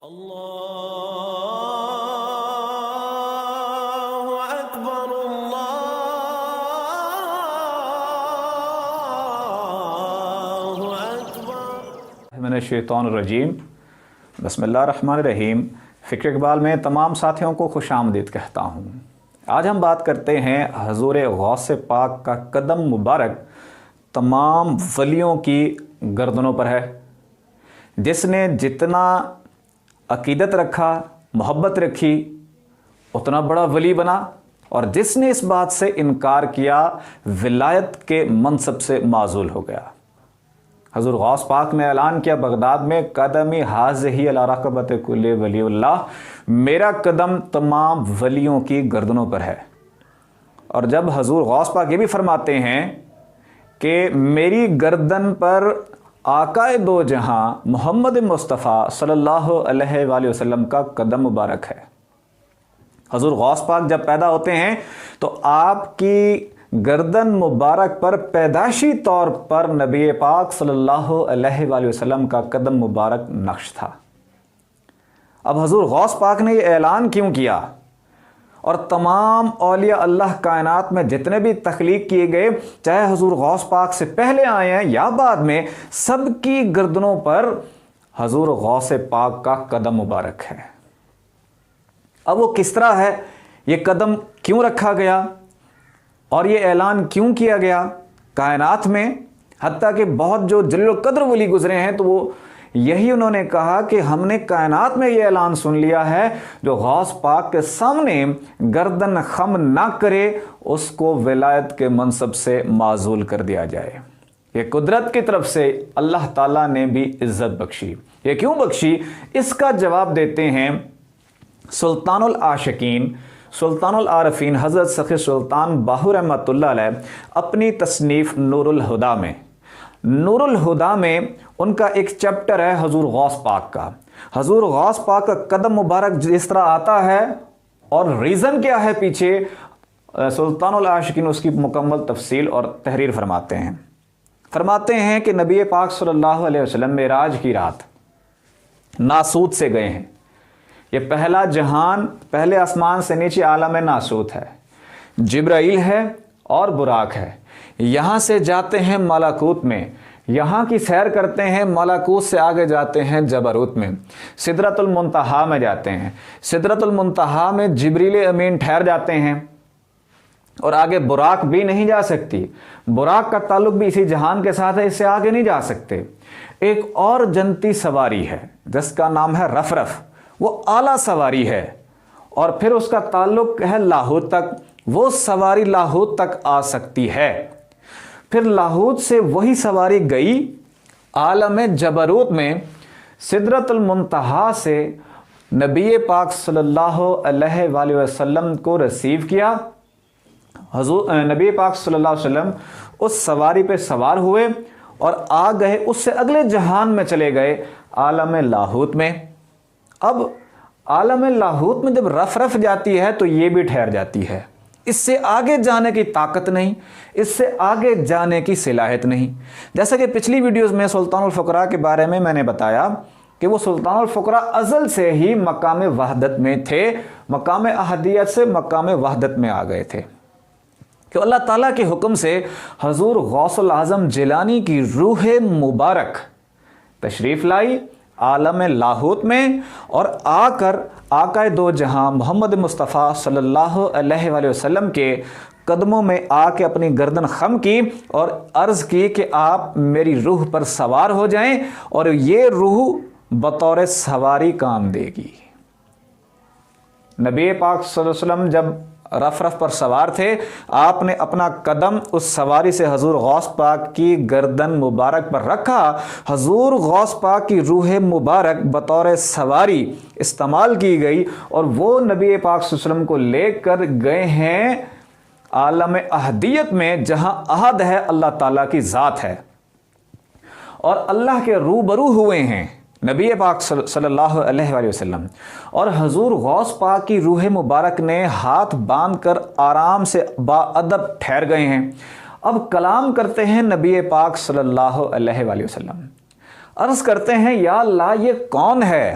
اللہ اکبر اللہ اکبر من الشیطان الرجیم بسم اللہ الرحمن الرحیم۔ فکر اقبال میں تمام ساتھیوں کو خوش آمدید کہتا ہوں۔ آج ہم بات کرتے ہیں حضور غوث پاک کا قدم مبارک تمام ولیوں کی گردنوں پر ہے۔ جس نے جتنا عقیدت رکھا، محبت رکھی، اتنا بڑا ولی بنا، اور جس نے اس بات سے انکار کیا ولایت کے منصب سے معزول ہو گیا۔ حضور غوث پاک نے اعلان کیا بغداد میں، قدمی حاذہ علی رقبۃ کل ولی اللہ، میرا قدم تمام ولیوں کی گردنوں پر ہے۔ اور جب حضور غوث پاک یہ بھی فرماتے ہیں کہ میری گردن پر آقا دو جہاں محمد مصطفیٰ صلی اللہ علیہ وآلہ وسلم کا قدم مبارک ہے۔ حضور غوث پاک جب پیدا ہوتے ہیں تو آپ کی گردن مبارک پر پیدائشی طور پر نبی پاک صلی اللہ علیہ وآلہ وسلم کا قدم مبارک نقش تھا۔ اب حضور غوث پاک نے یہ اعلان کیوں کیا؟ اور تمام اولیاء اللہ کائنات میں جتنے بھی تخلیق کیے گئے، چاہے حضور غوث پاک سے پہلے آئے ہیں یا بعد میں، سب کی گردنوں پر حضور غوث پاک کا قدم مبارک ہے۔ اب وہ کس طرح ہے، یہ قدم کیوں رکھا گیا اور یہ اعلان کیوں کیا گیا کائنات میں؟ حتیٰ کہ بہت جو جلیل القدر ولی گزرے ہیں تو وہ یہی انہوں نے کہا کہ ہم نے کائنات میں یہ اعلان سن لیا ہے، جو غوث پاک کے سامنے گردن خم نہ کرے اس کو ولایت کے منصب سے معزول کر دیا جائے۔ یہ قدرت کی طرف سے اللہ تعالیٰ نے بھی عزت بخشی۔ یہ کیوں بخشی؟ اس کا جواب دیتے ہیں سلطان العاشقین، سلطان العارفین حضرت سخی سلطان باہو رحمۃ اللہ علیہ اپنی تصنیف نور الہدا میں۔ نور الہدا میں ان کا ایک چیپٹر ہے حضور غوث پاک کا۔ حضور غوث پاک کا قدم مبارک جس طرح آتا ہے اور ریزن کیا ہے پیچھے، سلطان العاشقین اس کی مکمل تفصیل اور تحریر فرماتے ہیں کہ نبی پاک صلی اللہ علیہ وسلم معراج کی رات ناسوت سے گئے ہیں۔ یہ پہلا جہان، پہلے آسمان سے نیچے عالم ناسوت ہے، جبرائیل ہے اور براق ہے۔ یہاں سے جاتے ہیں ملکوت میں، یہاں کی سیر کرتے ہیں، ملکوت سے آگے جاتے ہیں جبروت میں، سدرۃ المنتہا میں جاتے ہیں۔ سدرۃ المنتہا میں جبریل امین ٹھہر جاتے ہیں اور آگے براق بھی نہیں جا سکتی۔ براق کا تعلق بھی اسی جہان کے ساتھ ہے، اس سے آگے نہیں جا سکتے۔ ایک اور جنتی سواری ہے جس کا نام ہے رفرف، وہ اعلیٰ سواری ہے، اور پھر اس کا تعلق ہے لاہوت تک، وہ سواری لاہوت تک آ سکتی ہے۔ پھر لاہوت سے وہی سواری گئی عالم جبروت میں، سدرۃ المنتہا سے نبی پاک صلی اللہ علیہ وآلہ وسلم کو ریسیو کیا۔ حضور نبی پاک صلی اللہ علیہ وسلم اس سواری پہ سوار ہوئے اور آ گئے، اس سے اگلے جہان میں چلے گئے، عالم لاہوت میں۔ اب عالم لاہوت میں جب رف جاتی ہے تو یہ بھی ٹھہر جاتی ہے، اس سے آگے جانے کی طاقت نہیں، اس سے آگے جانے کی صلاحیت نہیں۔ جیسا کہ پچھلی ویڈیوز میں سلطان الفقراء کے بارے میں نے بتایا کہ وہ سلطان الفقراء ازل سے ہی مقام وحدت میں تھے، مقام احدیت سے مقام وحدت میں آ گئے تھے کہ اللہ تعالیٰ کے حکم سے حضور غوث العظم جیلانی کی روح مبارک تشریف لائی عالم لاہوت میں، اور آ کر آقا دو جہاں محمد مصطفیٰ صلی اللہ علیہ وآلہ وسلم کے قدموں میں آ کے اپنی گردن خم کی اور عرض کی کہ آپ میری روح پر سوار ہو جائیں، اور یہ روح بطور سواری کام دے گی۔ نبی پاک صلی اللہ علیہ وسلم جب رف پر سوار تھے، آپ نے اپنا قدم اس سواری سے حضور غوث پاک کی گردن مبارک پر رکھا۔ حضور غوث پاک کی روح مبارک بطور سواری استعمال کی گئی، اور وہ نبی پاک صلی اللہ علیہ وسلم کو لے کر گئے ہیں عالم احدیت میں، جہاں احد ہے، اللہ تعالیٰ کی ذات ہے، اور اللہ کے روبرو ہوئے ہیں نبی پاک صلی اللہ علیہ وآلہ وسلم۔ اور حضور غوث پاک کی روح مبارک نے ہاتھ باندھ کر آرام سے باادب ٹھہر گئے ہیں۔ اب کلام کرتے ہیں نبی پاک صلی اللہ علیہ وآلہ وسلم، عرض کرتے ہیں یا اللہ یہ کون ہے